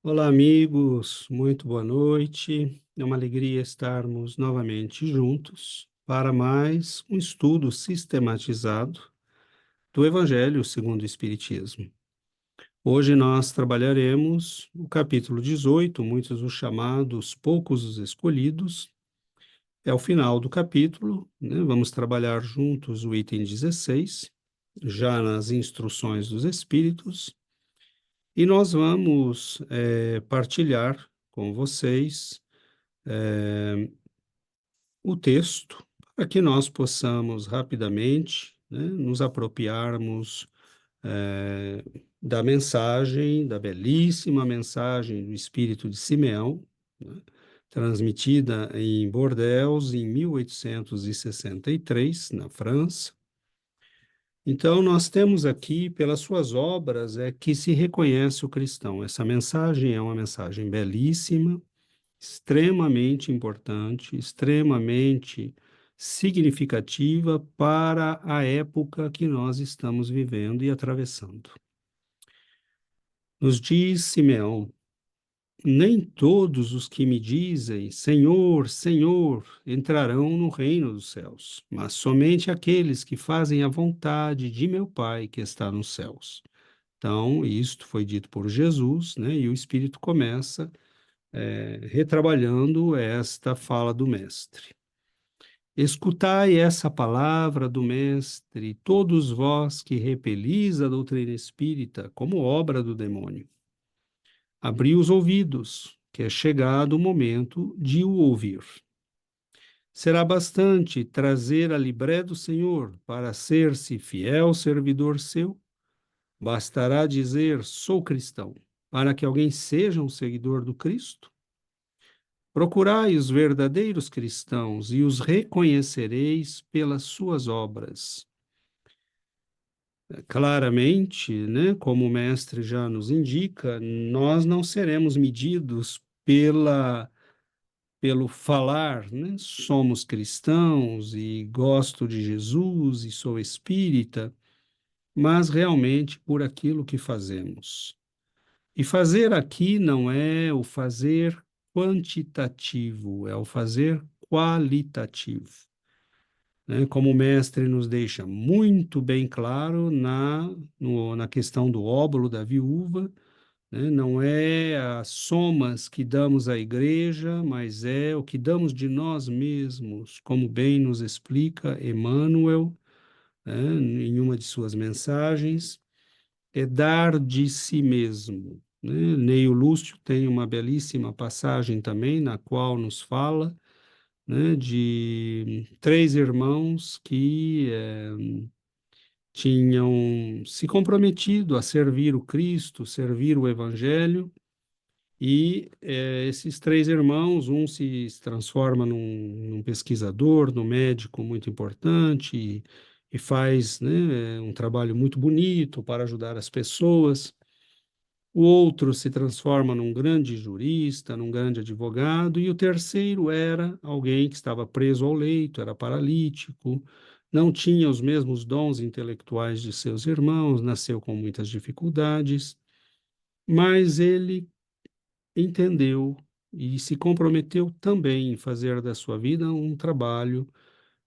Olá, amigos, muito boa noite. É uma alegria estarmos novamente juntos para mais um estudo sistematizado do Evangelho segundo o Espiritismo. Hoje nós trabalharemos o capítulo 18, muitos os chamados, poucos os escolhidos. É o final do capítulo, né? Vamos trabalhar juntos o item 16, já nas instruções dos Espíritos. E nós vamos partilhar com vocês o texto para que nós possamos rapidamente, né, nos apropriarmos da mensagem, da belíssima mensagem do Espírito de Simeão, né, transmitida em Bordeaux em 1863, na França. Então, nós temos aqui, pelas suas obras, que se reconhece o cristão. Essa mensagem é uma mensagem belíssima, extremamente importante, extremamente significativa para a época que nós estamos vivendo e atravessando. Nos diz Simeão: nem todos os que me dizem Senhor, Senhor, entrarão no reino dos céus, mas somente aqueles que fazem a vontade de meu Pai que está nos céus. Então, isto foi dito por Jesus, né? E o Espírito começa retrabalhando esta fala do Mestre. Escutai essa palavra do Mestre, todos vós que repelis a doutrina espírita como obra do demônio. Abri os ouvidos, que é chegado o momento de o ouvir. Será bastante trazer a libré do Senhor para ser-se fiel servidor seu? Bastará dizer, sou cristão, para que alguém seja um seguidor do Cristo? Procurai os verdadeiros cristãos e os reconhecereis pelas suas obras. Claramente, né, como o mestre já nos indica, nós não seremos medidos pelo falar, né? Somos cristãos e gosto de Jesus e sou espírita, mas realmente por aquilo que fazemos. E fazer aqui não é o fazer quantitativo, é o fazer qualitativo, né? Como o mestre nos deixa muito bem claro na questão do óbolo da viúva, né? Não é as somas que damos à igreja, mas é o que damos de nós mesmos, como bem nos explica Emmanuel, né, em uma de suas mensagens, é dar de si mesmo, né? Neio Lúcio tem uma belíssima passagem também, na qual nos fala, né, de três irmãos que tinham se comprometido a servir o Cristo, servir o Evangelho, e esses três irmãos, um se transforma num pesquisador, num médico muito importante, e faz, né, um trabalho muito bonito para ajudar as pessoas. O outro se transforma num grande jurista, num grande advogado, e o terceiro era alguém que estava preso ao leito, era paralítico, não tinha os mesmos dons intelectuais de seus irmãos, nasceu com muitas dificuldades, mas ele entendeu e se comprometeu também em fazer da sua vida um trabalho,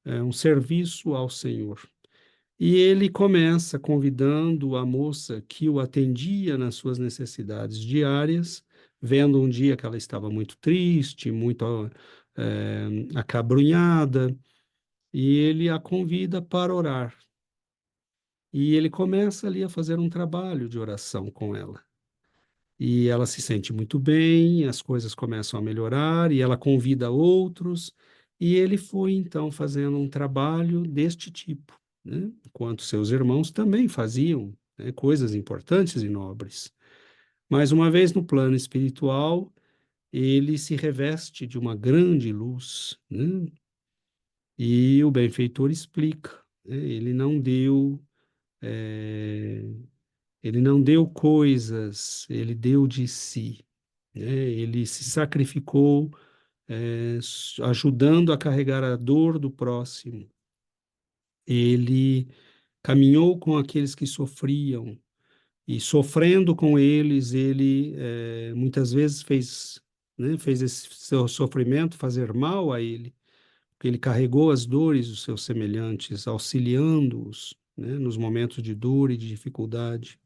um serviço ao Senhor. E ele começa convidando a moça que o atendia nas suas necessidades diárias, vendo um dia que ela estava muito triste, muito acabrunhada, e ele a convida para orar. E ele começa ali a fazer um trabalho de oração com ela. E ela se sente muito bem, as coisas começam a melhorar, e ela convida outros, e ele foi então fazendo um trabalho deste tipo, né? Enquanto seus irmãos também faziam né? Coisas importantes e nobres. Mas uma vez no plano espiritual, ele se reveste de uma grande luz, né? E o benfeitor explica, né? Eh, ele não deu coisas, ele deu de si, né? Ele se sacrificou, ajudando a carregar a dor do próximo. Ele caminhou com aqueles que sofriam e sofrendo com eles, ele muitas vezes fez, né, fez esse seu sofrimento fazer mal a ele, porque ele carregou as dores dos seus semelhantes, auxiliando-os, né, nos momentos de dor e de dificuldade.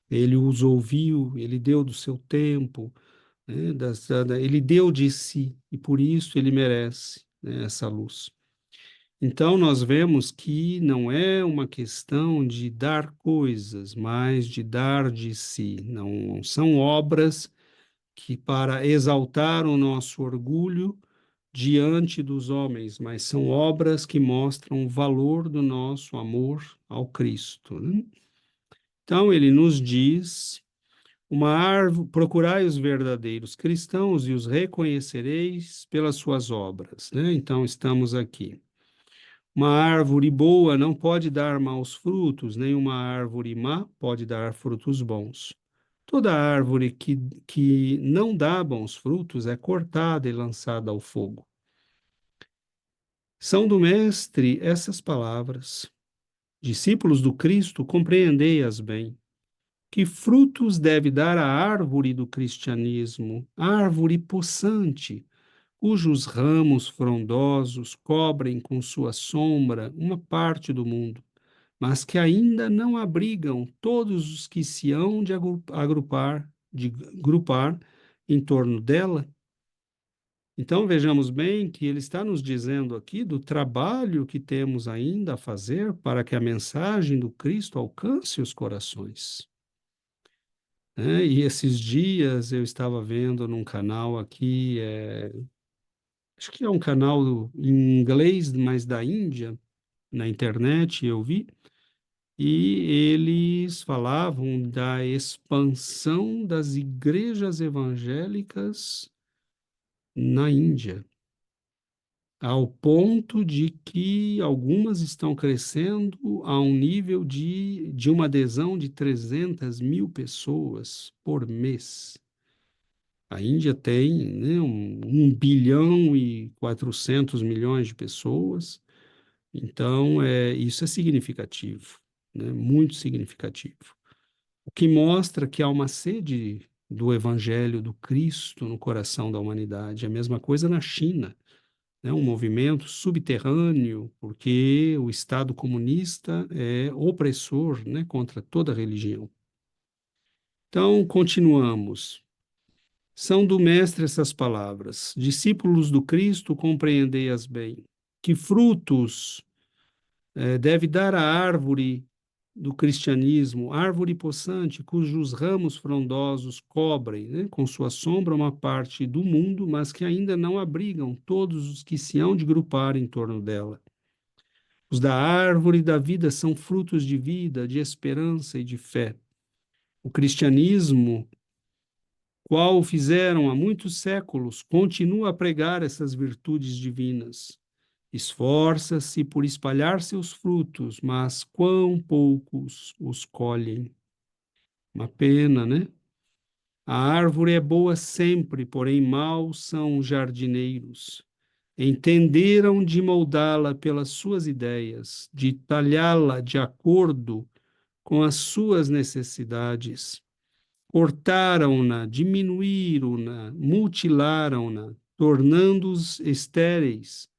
Ele os ouviu, ele deu do seu tempo, né, ele deu de si, e por isso ele merece, né, essa luz. Então, nós vemos que não é uma questão de dar coisas, mas de dar de si. Não são obras que para exaltar o nosso orgulho diante dos homens, mas são obras que mostram o valor do nosso amor ao Cristo, né? Então, ele nos diz: uma árvore, procurai os verdadeiros cristãos e os reconhecereis pelas suas obras, né? Então, estamos aqui. Uma árvore boa não pode dar maus frutos, nem uma árvore má pode dar frutos bons. Toda árvore que não dá bons frutos é cortada e lançada ao fogo. São do Mestre essas palavras. Discípulos do Cristo, compreendei-as bem. Que frutos deve dar a árvore do cristianismo, árvore possante, cujos ramos frondosos cobrem com sua sombra uma parte do mundo, mas que ainda não abrigam todos os que se hão de grupar em torno dela? Então vejamos bem que ele está nos dizendo aqui do trabalho que temos ainda a fazer para que a mensagem do Cristo alcance os corações, né? E esses dias eu estava vendo num canal aqui, acho que é um canal em inglês, mas da Índia, na internet, eu vi, e eles falavam da expansão das igrejas evangélicas na Índia, ao ponto de que algumas estão crescendo a um nível de uma adesão de 300 mil pessoas por mês. A Índia tem, né, 1,4 bilhão de pessoas, então isso é significativo, né, muito significativo. O que mostra que há uma sede do Evangelho do Cristo no coração da humanidade. A mesma coisa na China, né, um movimento subterrâneo, porque o Estado comunista é opressor, né, contra toda religião. Então, continuamos. São do Mestre essas palavras. Discípulos do Cristo, compreendei-as bem. Que frutos deve dar a árvore do cristianismo, árvore possante, cujos ramos frondosos cobrem, né, com sua sombra uma parte do mundo, mas que ainda não abrigam todos os que se hão de grupar em torno dela. Os da árvore da vida são frutos de vida, de esperança e de fé. O cristianismo, qual fizeram há muitos séculos, continua a pregar essas virtudes divinas. Esforça-se por espalhar seus frutos, mas quão poucos os colhem. Uma pena, né? A árvore é boa sempre, porém maus são os jardineiros. Entenderam de moldá-la pelas suas ideias, de talhá-la de acordo com as suas necessidades. Cortaram-na, diminuíram-na, mutilaram-na, tornados estéreis,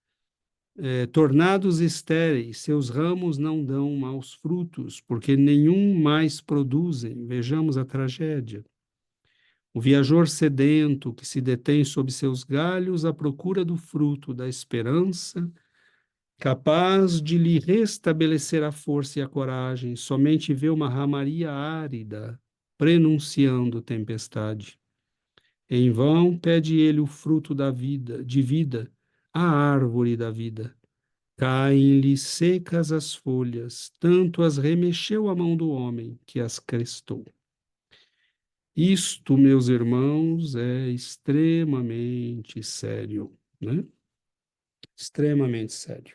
seus ramos não dão maus frutos, porque nenhum mais produzem. Vejamos a tragédia. O viajor sedento que se detém sob seus galhos à procura do fruto da esperança, capaz de lhe restabelecer a força e a coragem, somente vê uma ramaria árida prenunciando tempestade. Em vão pede ele o fruto da vida, de vida, a árvore da vida. Caem-lhe secas as folhas, tanto as remexeu a mão do homem que as crestou. Isto, meus irmãos, é extremamente sério, né? Extremamente sério.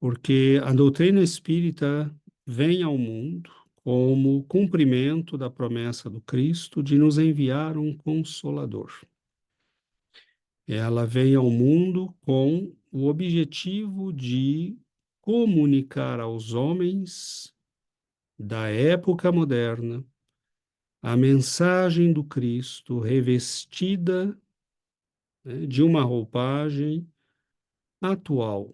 Porque a doutrina espírita vem ao mundo como cumprimento da promessa do Cristo de nos enviar um consolador. Ela vem ao mundo com o objetivo de comunicar aos homens da época moderna a mensagem do Cristo revestida, né, de uma roupagem atual.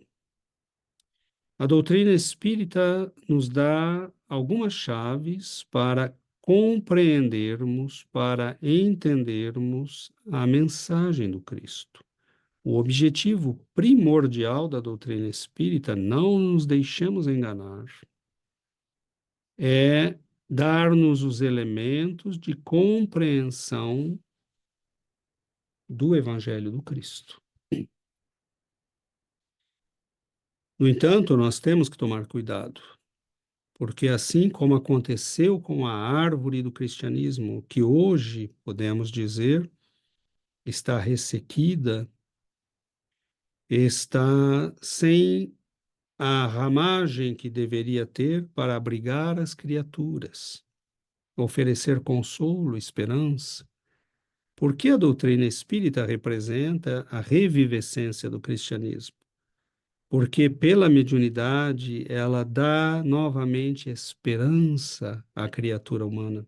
A doutrina espírita nos dá algumas chaves para compreendermos, para entendermos a mensagem do Cristo. O objetivo primordial da doutrina espírita, não nos deixemos enganar, é dar-nos os elementos de compreensão do Evangelho do Cristo. No entanto, nós temos que tomar cuidado, porque assim como aconteceu com a árvore do cristianismo, que hoje, podemos dizer, está ressequida, está sem a ramagem que deveria ter para abrigar as criaturas, oferecer consolo, esperança, porque a doutrina espírita representa a revivescência do cristianismo. Porque pela mediunidade ela dá novamente esperança à criatura humana.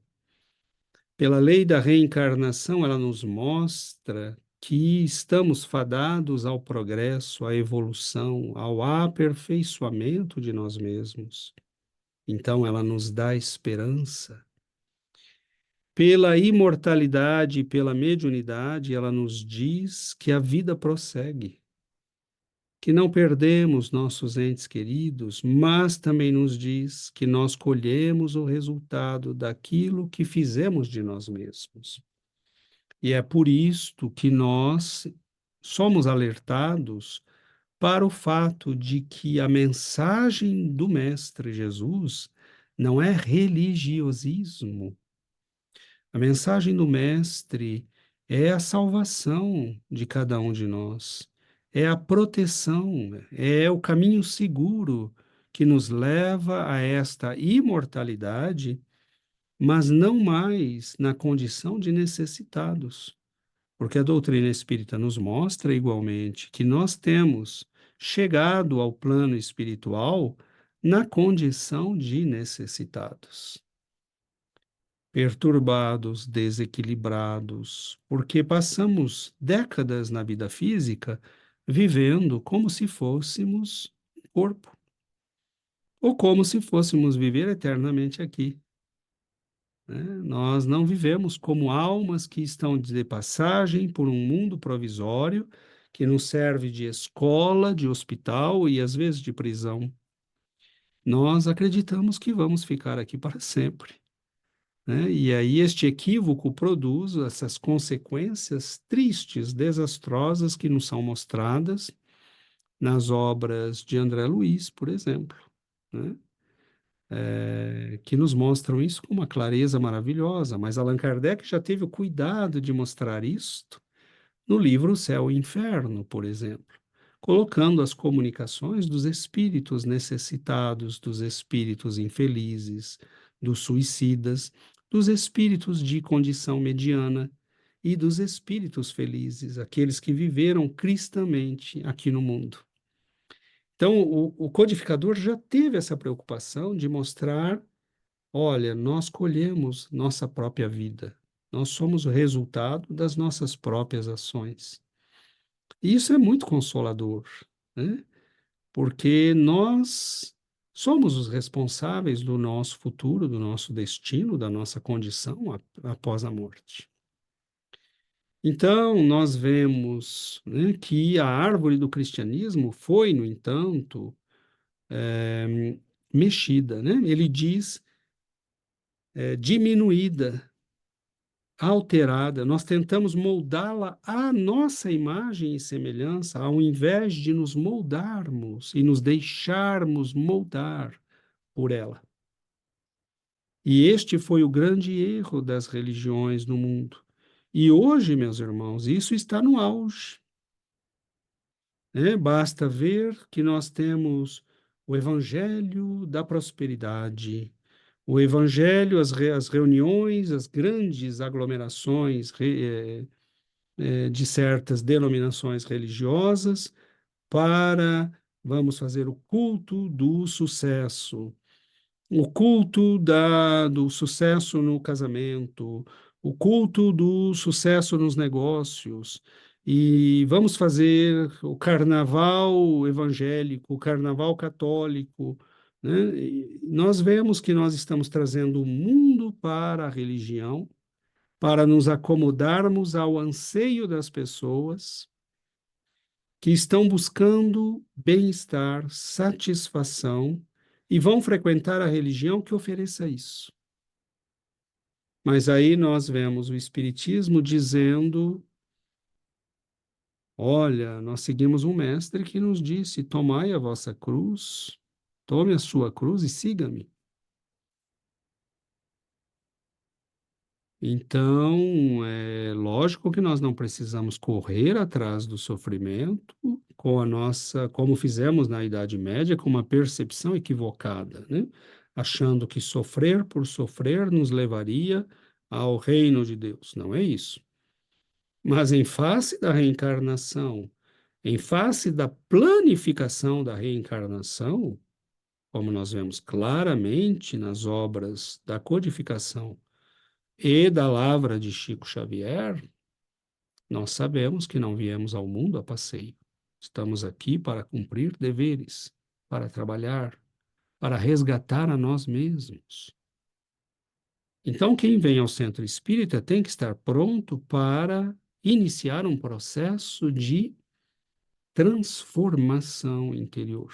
Pela lei da reencarnação, ela nos mostra que estamos fadados ao progresso, à evolução, ao aperfeiçoamento de nós mesmos. Então, ela nos dá esperança. Pela imortalidade e pela mediunidade, ela nos diz que a vida prossegue, que não perdemos nossos entes queridos, mas também nos diz que nós colhemos o resultado daquilo que fizemos de nós mesmos. E é por isto que nós somos alertados para o fato de que a mensagem do Mestre Jesus não é religiosismo. A mensagem do Mestre é a salvação de cada um de nós, é a proteção, é o caminho seguro que nos leva a esta imortalidade, mas não mais na condição de necessitados. Porque a doutrina espírita nos mostra igualmente que nós temos chegado ao plano espiritual na condição de necessitados, perturbados, desequilibrados, porque passamos décadas na vida física vivendo como se fôssemos um corpo, ou como se fôssemos viver eternamente aqui, né? Nós não vivemos como almas que estão de passagem por um mundo provisório que nos serve de escola, de hospital e às vezes de prisão. Nós acreditamos que vamos ficar aqui para sempre, né? E aí este equívoco produz essas consequências tristes, desastrosas que nos são mostradas nas obras de André Luiz, por exemplo, né? Que nos mostram isso com uma clareza maravilhosa, mas Allan Kardec já teve o cuidado de mostrar isto no livro O Céu e o Inferno, por exemplo, colocando as comunicações dos espíritos necessitados, dos espíritos infelizes, dos suicidas, dos espíritos de condição mediana e dos espíritos felizes, aqueles que viveram cristamente aqui no mundo. Então, o codificador já teve essa preocupação de mostrar: olha, nós colhemos nossa própria vida, nós somos o resultado das nossas próprias ações. E isso é muito consolador, né? Porque nós somos os responsáveis do nosso futuro, do nosso destino, da nossa condição após a morte. Então, nós vemos, né, que a árvore do cristianismo foi, no entanto, mexida, né? Ele diz, diminuída alterada, nós tentamos moldá-la à nossa imagem e semelhança, ao invés de nos moldarmos e nos deixarmos moldar por ela. E este foi o grande erro das religiões no mundo. E hoje, meus irmãos, isso está no auge, né? Basta ver que nós temos o evangelho da prosperidade, o evangelho, as reuniões, as grandes aglomerações de certas denominações religiosas para, vamos fazer o culto do sucesso, o culto do sucesso no casamento, o culto do sucesso nos negócios, e vamos fazer o carnaval evangélico, o carnaval católico, né? E nós vemos que nós estamos trazendo o mundo para a religião, para nos acomodarmos ao anseio das pessoas que estão buscando bem-estar, satisfação e vão frequentar a religião que ofereça isso. Mas aí nós vemos o Espiritismo dizendo: olha, nós seguimos um mestre que nos disse: tomai a vossa cruz, tome a sua cruz e siga-me. Então, é lógico que nós não precisamos correr atrás do sofrimento com a nossa, como fizemos na Idade Média, com uma percepção equivocada, né? Achando que sofrer por sofrer nos levaria ao reino de Deus. Não é isso. Mas em face da reencarnação, em face da planificação da reencarnação, como nós vemos claramente nas obras da codificação e da lavra de Chico Xavier, nós sabemos que não viemos ao mundo a passeio. Estamos aqui para cumprir deveres, para trabalhar, para resgatar a nós mesmos. Então, quem vem ao centro espírita tem que estar pronto para iniciar um processo de transformação interior.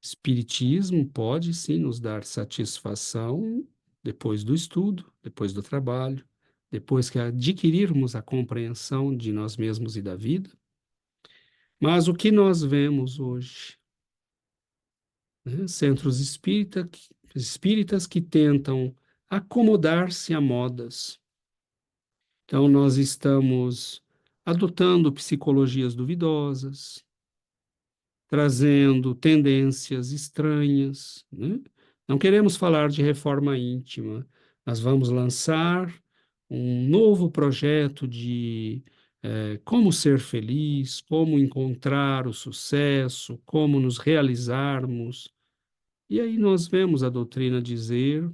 Espiritismo pode sim nos dar satisfação depois do estudo, depois do trabalho, depois que adquirirmos a compreensão de nós mesmos e da vida. Mas o que nós vemos hoje, né? Centros espíritas que tentam acomodar-se a modas. Então, nós estamos adotando psicologias duvidosas, trazendo tendências estranhas, né? Não queremos falar de reforma íntima, nós vamos lançar um novo projeto de como ser feliz, como encontrar o sucesso, como nos realizarmos. E aí nós vemos a doutrina dizer: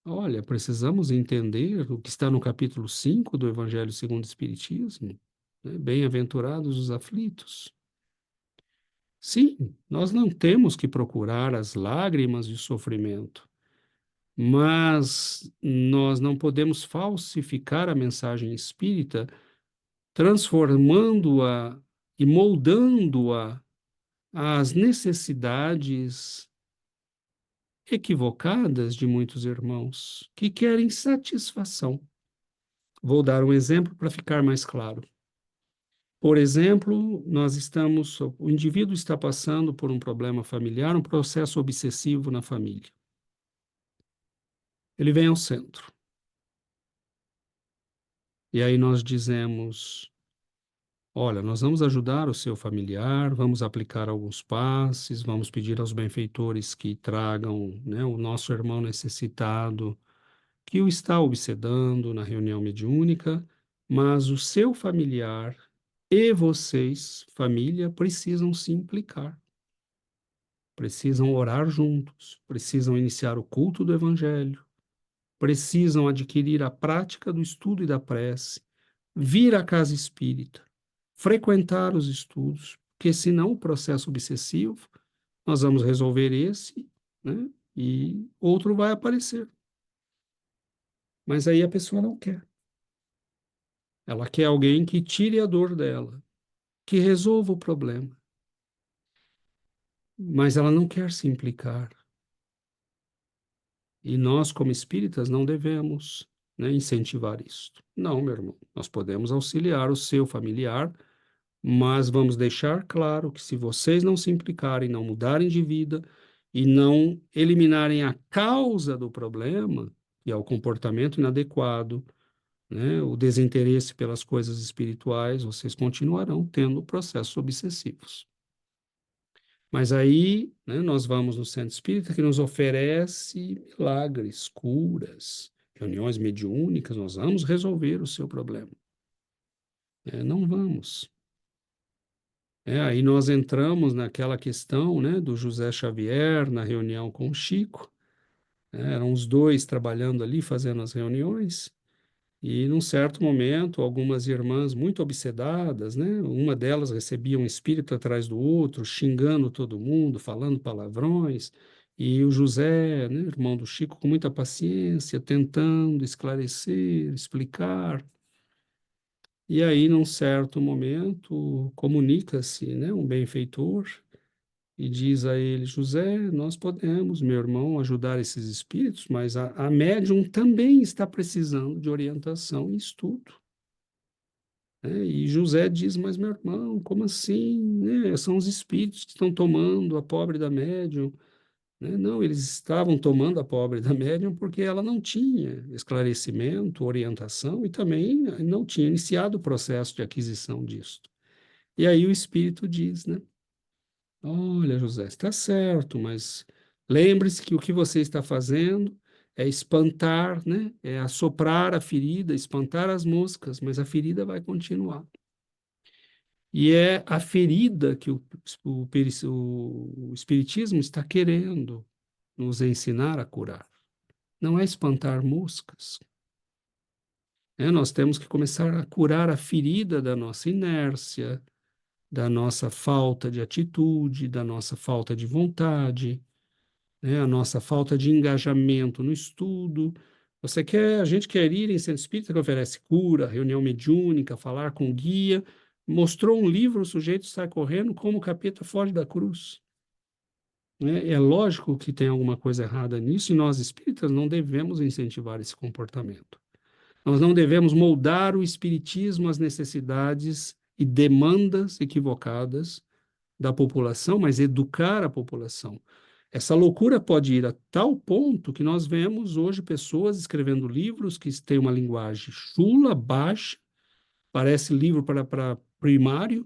olha, precisamos entender o que está no capítulo 5 do Evangelho segundo o Espiritismo, né? Bem-aventurados os aflitos. Sim, nós não temos que procurar as lágrimas e o sofrimento, mas nós não podemos falsificar a mensagem espírita, transformando-a e moldando-a às necessidades equivocadas de muitos irmãos que querem satisfação. Vou dar um exemplo para ficar mais claro. Por exemplo, o indivíduo está passando por um problema familiar, um processo obsessivo na família. Ele vem ao centro. E aí nós dizemos: olha, nós vamos ajudar o seu familiar, vamos aplicar alguns passes, vamos pedir aos benfeitores que tragam, né, o nosso irmão necessitado, que o está obsedando na reunião mediúnica, mas o seu familiar e vocês, família, precisam se implicar. Precisam orar juntos, precisam iniciar o culto do Evangelho, precisam adquirir a prática do estudo e da prece, vir à casa espírita, frequentar os estudos, porque senão o processo obsessivo, nós vamos resolver esse, né, e outro vai aparecer. Mas aí a pessoa não quer. Ela quer alguém que tire a dor dela, que resolva o problema. Mas ela não quer se implicar. E nós, como espíritas, não devemos, né, incentivar isto. Não, meu irmão, nós podemos auxiliar o seu familiar, mas vamos deixar claro que se vocês não se implicarem, não mudarem de vida e não eliminarem a causa do problema, que é o comportamento inadequado, né, o desinteresse pelas coisas espirituais, vocês continuarão tendo processos obsessivos. Mas aí, né, nós vamos no centro espírita que nos oferece milagres, curas, reuniões mediúnicas, nós vamos resolver o seu problema. Não vamos. Aí nós entramos naquela questão, né, do José Xavier na reunião com o Chico, né, eram os dois trabalhando ali, fazendo as reuniões, e num certo momento, algumas irmãs muito obsedadas, né, uma delas recebia um espírito atrás do outro, xingando todo mundo, falando palavrões, e o José, né, irmão do Chico, com muita paciência, tentando esclarecer, explicar. E aí, num certo momento, comunica-se, né, um benfeitor e diz a ele: José, nós podemos, meu irmão, ajudar esses espíritos, mas a médium também está precisando de orientação e estudo. E José diz: mas meu irmão, como assim? Né? São os espíritos que estão tomando a pobre da médium. Né? Não, eles estavam tomando a pobre da médium porque ela não tinha esclarecimento, orientação e também não tinha iniciado o processo de aquisição disso. E aí o espírito diz, né? Olha, José, está certo, mas lembre-se que o que você está fazendo é espantar, né? É assoprar a ferida, espantar as moscas, mas a ferida vai continuar. E é a ferida que o Espiritismo está querendo nos ensinar a curar. Não é espantar moscas. Nós temos que começar a curar a ferida da nossa inércia, da nossa falta de atitude, da nossa falta de vontade, né? A nossa falta de engajamento no estudo. A gente quer ir em centro espírita que oferece cura, reunião mediúnica, falar com guia. Mostrou um livro, o sujeito sai correndo como o capeta foge da cruz. Né? É lógico que tem alguma coisa errada nisso e nós espíritas não devemos incentivar esse comportamento. Nós não devemos moldar o espiritismo às necessidades e demandas equivocadas da população, mas educar a população. Essa loucura pode ir a tal ponto que nós vemos hoje pessoas escrevendo livros que têm uma linguagem chula, baixa, parece livro para primário.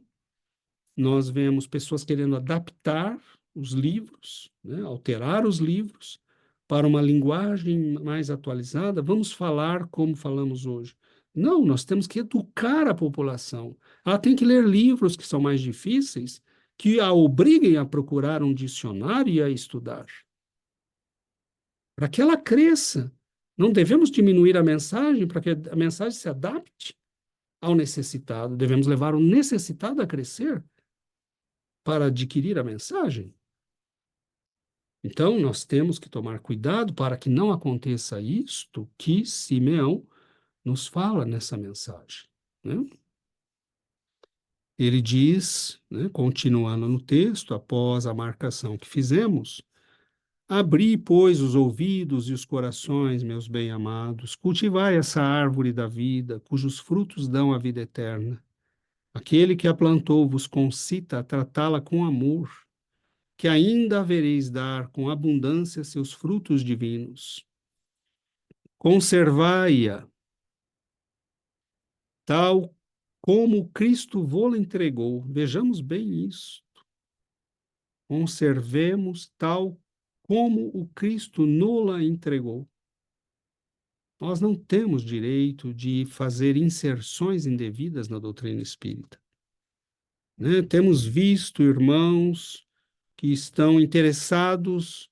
Nós vemos pessoas querendo adaptar os livros, né, alterar os livros para uma linguagem mais atualizada. Vamos falar como falamos hoje. Não, nós temos que educar a população. Ela tem que ler livros que são mais difíceis, que a obriguem a procurar um dicionário e a estudar, para que ela cresça. Não devemos diminuir a mensagem para que a mensagem se adapte ao necessitado. Devemos levar o necessitado a crescer para adquirir a mensagem. Então, nós temos que tomar cuidado para que não aconteça isto que Simeão nos fala nessa mensagem. Né? Ele diz, né, continuando no texto, após a marcação que fizemos: abri, pois, os ouvidos e os corações, meus bem-amados, cultivai essa árvore da vida, cujos frutos dão a vida eterna. Aquele que a plantou vos concita a tratá-la com amor, que ainda havereis dar com abundância seus frutos divinos. Conservai-a, tal como Cristo vô-la entregou. Vejamos bem isso. Conservemos tal como o Cristo nola entregou. Nós não temos direito de fazer inserções indevidas na doutrina espírita. Né? Temos visto irmãos que estão interessados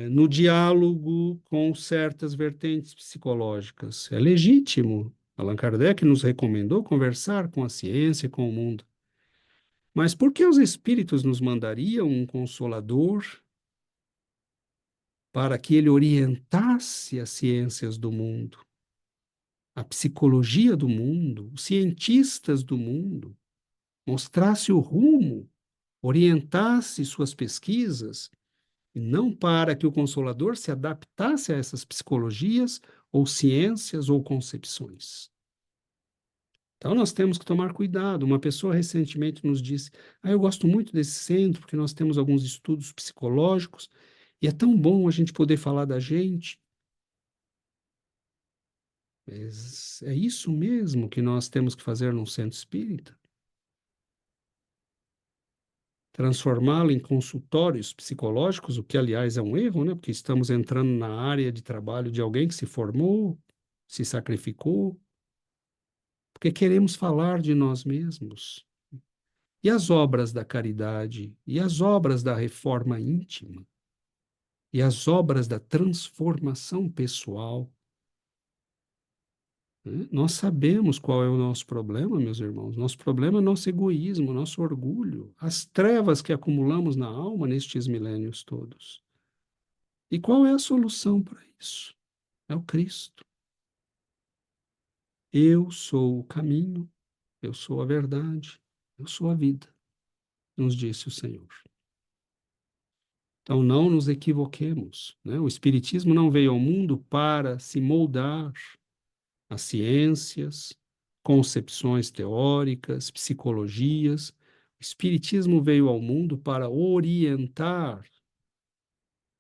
no diálogo com certas vertentes psicológicas. É legítimo. Allan Kardec nos recomendou conversar com a ciência, com o mundo. Mas por que os espíritos nos mandariam um consolador para que ele orientasse as ciências do mundo, a psicologia do mundo, os cientistas do mundo, mostrasse o rumo, orientasse suas pesquisas e não para que o Consolador se adaptasse a essas psicologias, ou ciências, ou concepções. Então, nós temos que tomar cuidado. Uma pessoa recentemente nos disse: eu gosto muito desse centro, porque nós temos alguns estudos psicológicos, e é tão bom a gente poder falar da gente. Mas é isso mesmo que nós temos que fazer num centro espírita? Transformá-lo em consultórios psicológicos, o que, aliás, é um erro, né? Porque estamos entrando na área de trabalho de alguém que se formou, se sacrificou, porque queremos falar de nós mesmos. E as obras da caridade, e as obras da reforma íntima, e as obras da transformação pessoal, né? Nós sabemos qual é o nosso problema, meus irmãos. Nosso problema é nosso egoísmo, nosso orgulho, as trevas que acumulamos na alma nestes milênios todos. E qual é a solução para isso? É o Cristo. Eu sou o caminho, eu sou a verdade, eu sou a vida, nos disse o Senhor. Então não nos equivoquemos, né? O Espiritismo não veio ao mundo para se moldar às ciências, concepções teóricas, psicologias. O Espiritismo veio ao mundo para orientar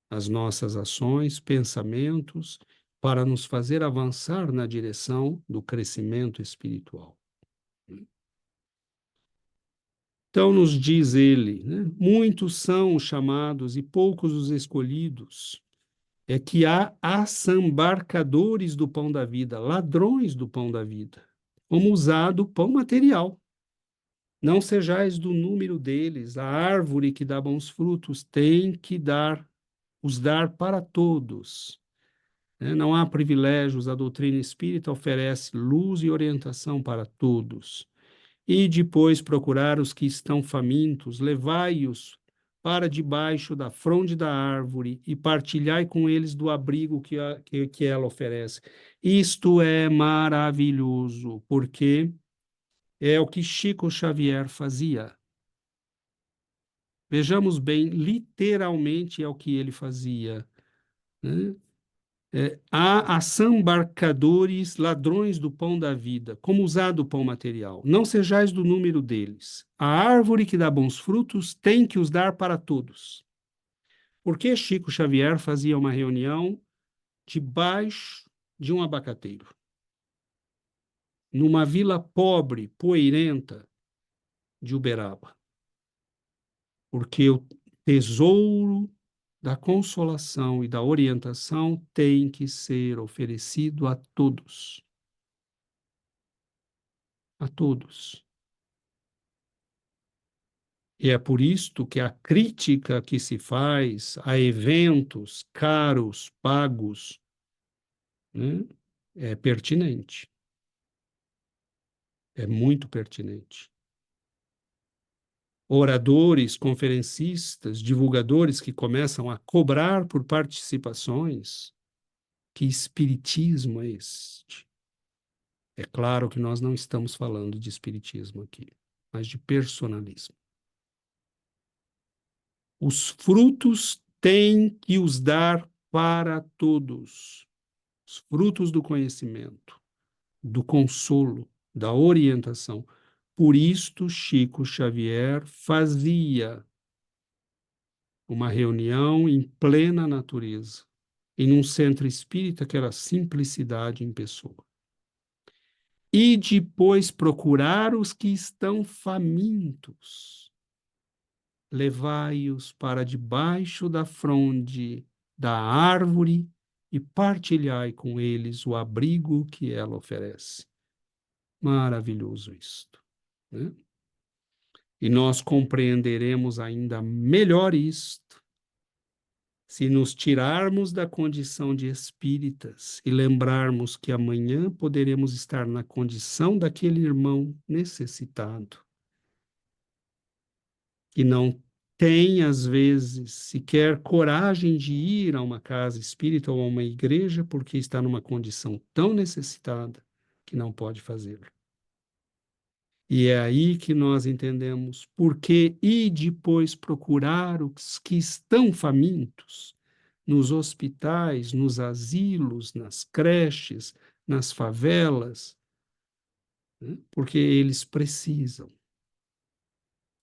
as nossas ações, pensamentos, para nos fazer avançar na direção do crescimento espiritual. Então, nos diz ele, né? Muitos são os chamados e poucos os escolhidos. É que há assambarcadores do pão da vida, ladrões do pão da vida, como usado pão material. Não sejais do número deles, a árvore que dá bons frutos tem que os dar para todos, né? Não há privilégios, a doutrina espírita oferece luz e orientação para todos. E depois procurar os que estão famintos, levai-os para debaixo da fronde da árvore e partilhai com eles do abrigo que ela oferece. Isto é maravilhoso, porque é o que Chico Xavier fazia. Vejamos bem, literalmente é o que ele fazia, né? Há assambarcadores, ladrões do pão da vida, como usar do pão material. Não sejais do número deles. A árvore que dá bons frutos tem que os dar para todos. Por que Chico Xavier fazia uma reunião debaixo de um abacateiro? Numa vila pobre, poeirenta de Uberaba. Porque o tesouro da consolação e da orientação tem que ser oferecido a todos. A todos. E é por isto que a crítica que se faz a eventos caros, pagos, né, é pertinente, é muito pertinente. Oradores, conferencistas, divulgadores que começam a cobrar por participações, que espiritismo é este? É claro que nós não estamos falando de espiritismo aqui, mas de personalismo. Os frutos têm que os dar para todos. Os frutos do conhecimento, do consolo, da orientação. Por isto, Chico Xavier fazia uma reunião em plena natureza, em um centro espírita que era a simplicidade em pessoa. E depois procurar os que estão famintos, levai-os para debaixo da fronde da árvore e partilhai com eles o abrigo que ela oferece. Maravilhoso isto, né? E nós compreenderemos ainda melhor isto se nos tirarmos da condição de espíritas e lembrarmos que amanhã poderemos estar na condição daquele irmão necessitado, que não tem, às vezes, sequer coragem de ir a uma casa espírita ou a uma igreja porque está numa condição tão necessitada que não pode fazê-lo. E é aí que nós entendemos por que e depois procurar os que estão famintos nos hospitais, nos asilos, nas creches, nas favelas, né? Porque eles precisam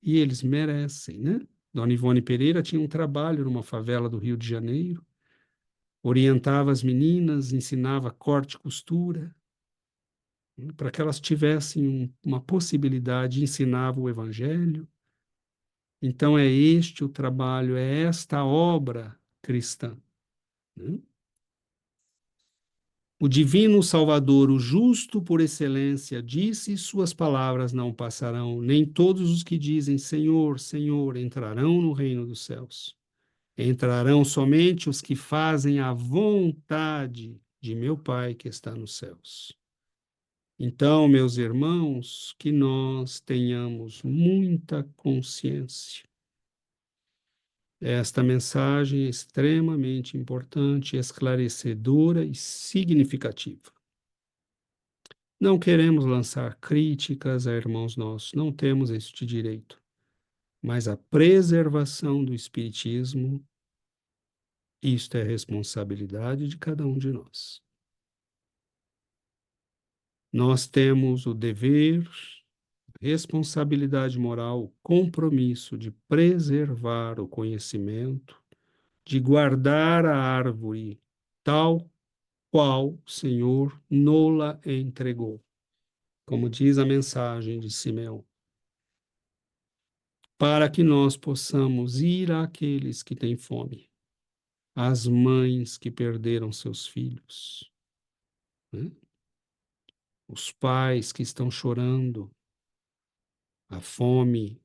e eles merecem, né? Dona Ivone Pereira tinha um trabalho numa favela do Rio de Janeiro, orientava as meninas, ensinava corte e costura, né? Para que elas tivessem uma possibilidade, ensinava o Evangelho. Então é este o trabalho, é esta a obra cristã, né? O divino Salvador, o justo por excelência, disse, e suas palavras não passarão. Nem todos os que dizem Senhor, Senhor entrarão no reino dos céus. Entrarão somente os que fazem a vontade de meu Pai que está nos céus. Então, meus irmãos, que nós tenhamos muita consciência. Esta mensagem é extremamente importante, esclarecedora e significativa. Não queremos lançar críticas a irmãos nossos, não temos este direito. Mas a preservação do espiritismo, isto é responsabilidade de cada um de nós. Nós temos o dever, responsabilidade moral, o compromisso de preservar o conhecimento, de guardar a árvore tal qual o Senhor nola entregou, como diz a mensagem de Simeão, para que nós possamos ir àqueles que têm fome, às mães que perderam seus filhos, né? Os pais que estão chorando, a fome,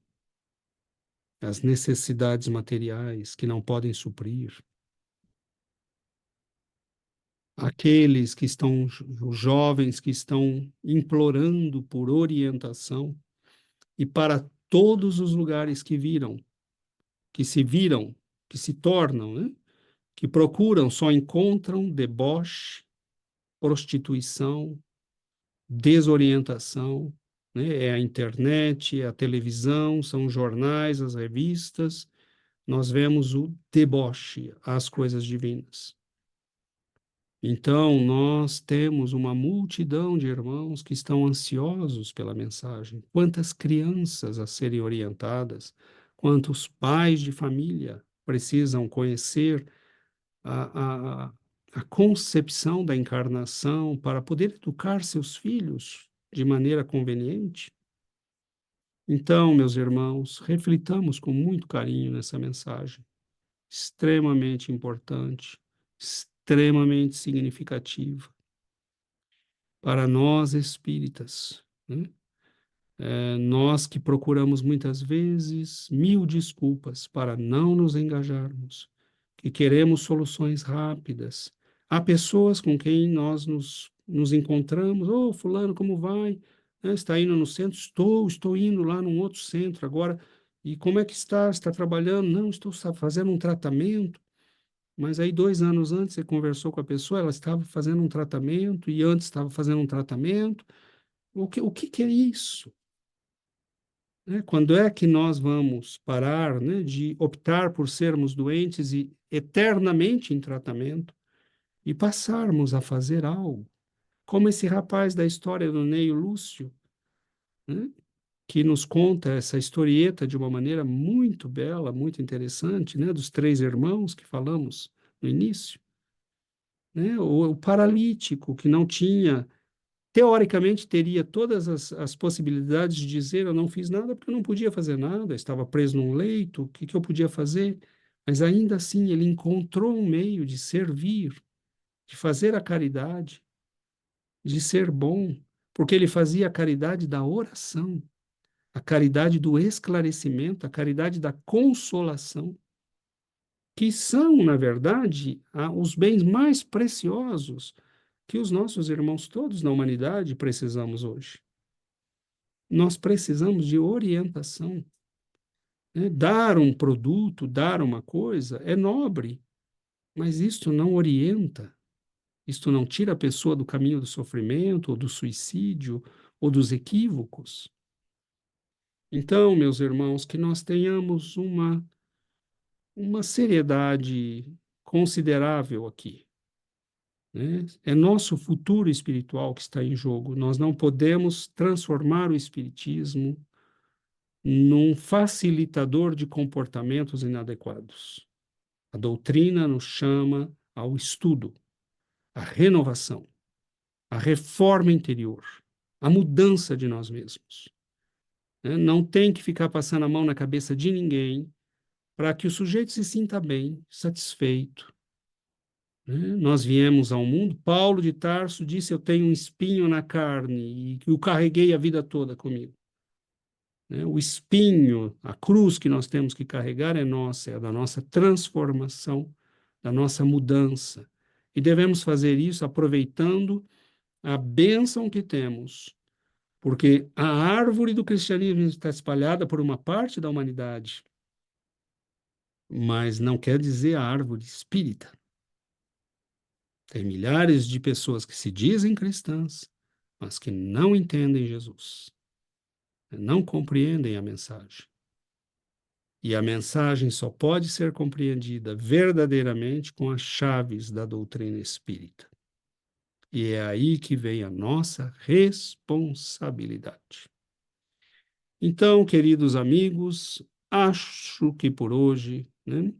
as necessidades materiais que não podem suprir, aqueles que estão, os jovens que estão implorando por orientação, e para todos os lugares que viram, que se tornam, né? Que procuram, só encontram deboche, prostituição, desorientação, né? É a internet, é a televisão, são os jornais, as revistas. Nós vemos o deboche às coisas divinas. Então, nós temos uma multidão de irmãos que estão ansiosos pela mensagem. Quantas crianças a serem orientadas, quantos pais de família precisam conhecer a, a, a concepção da encarnação para poder educar seus filhos de maneira conveniente. Então, meus irmãos, reflitamos com muito carinho nessa mensagem, extremamente importante, extremamente significativa para nós espíritas, né? Nós que procuramos muitas vezes mil desculpas para não nos engajarmos, que queremos soluções rápidas. Há pessoas com quem nós nos encontramos, ô fulano, como vai? Está indo no centro? Estou indo lá num outro centro agora. E como é que está? Está trabalhando? Não, estou fazendo um tratamento. Mas aí 2 anos antes você conversou com a pessoa, ela estava fazendo um tratamento e antes estava fazendo um tratamento. O que é isso? Né? Quando é que nós vamos parar, né, de optar por sermos doentes e eternamente em tratamento e passarmos a fazer algo? Como esse rapaz da história do Neio Lúcio, né, que nos conta essa historieta de uma maneira muito bela, muito interessante, né, dos 3 irmãos que falamos no início, né, o paralítico que não tinha, teoricamente teria todas as possibilidades de dizer eu não fiz nada porque eu não podia fazer nada, estava preso num leito, o que eu podia fazer? Mas ainda assim ele encontrou um meio de servir, de fazer a caridade, de ser bom, porque ele fazia a caridade da oração, a caridade do esclarecimento, a caridade da consolação, que são, na verdade, os bens mais preciosos que os nossos irmãos todos na humanidade precisamos hoje. Nós precisamos de orientação, né? Dar um produto, dar uma coisa é nobre, mas isto não orienta, isto não tira a pessoa do caminho do sofrimento, ou do suicídio, ou dos equívocos. Então, meus irmãos, que nós tenhamos uma seriedade considerável aqui, né? É nosso futuro espiritual que está em jogo. Nós não podemos transformar o espiritismo num facilitador de comportamentos inadequados. A doutrina nos chama ao estudo, à renovação, à reforma interior, à mudança de nós mesmos, né? Não tem que ficar passando a mão na cabeça de ninguém para que o sujeito se sinta bem, satisfeito, né? Nós viemos ao mundo, Paulo de Tarso disse: Eu tenho um espinho na carne e que o carreguei a vida toda comigo, né? O espinho, a cruz que nós temos que carregar é nossa, é da nossa transformação, da nossa mudança. E devemos fazer isso aproveitando a bênção que temos, porque a árvore do cristianismo está espalhada por uma parte da humanidade, mas não quer dizer a árvore espírita. Tem milhares de pessoas que se dizem cristãs, mas que não entendem Jesus, não compreendem a mensagem. E a mensagem só pode ser compreendida verdadeiramente com as chaves da doutrina espírita. E é aí que vem a nossa responsabilidade. Então, queridos amigos, acho que por hoje, né,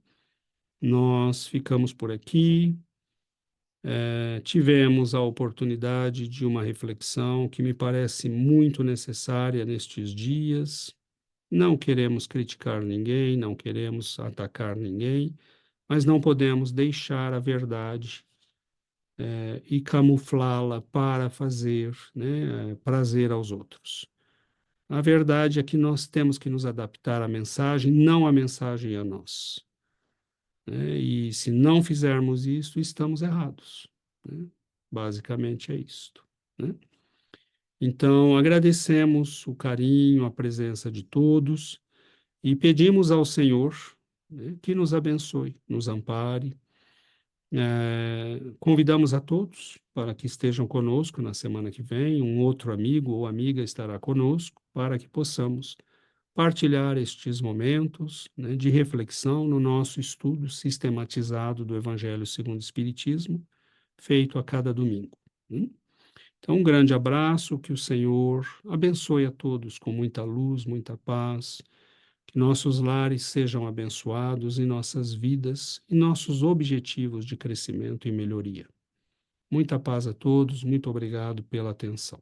nós ficamos por aqui. Tivemos a oportunidade de uma reflexão que me parece muito necessária nestes dias. Não queremos criticar ninguém, não queremos atacar ninguém, mas não podemos deixar a verdade e camuflá-la para fazer, né, prazer aos outros. A verdade é que nós temos que nos adaptar à mensagem, não a mensagem a nós, né? E se não fizermos isso, estamos errados, né? Basicamente é isto, né? Então, agradecemos o carinho, a presença de todos e pedimos ao Senhor, né, que nos abençoe, nos ampare. Convidamos a todos para que estejam conosco na semana que vem. Um outro amigo ou amiga estará conosco para que possamos partilhar estes momentos, né, de reflexão no nosso estudo sistematizado do Evangelho segundo o Espiritismo, feito a cada domingo, né? Então, um grande abraço, que o Senhor abençoe a todos com muita luz, muita paz, que nossos lares sejam abençoados e nossas vidas e nossos objetivos de crescimento e melhoria. Muita paz a todos, muito obrigado pela atenção.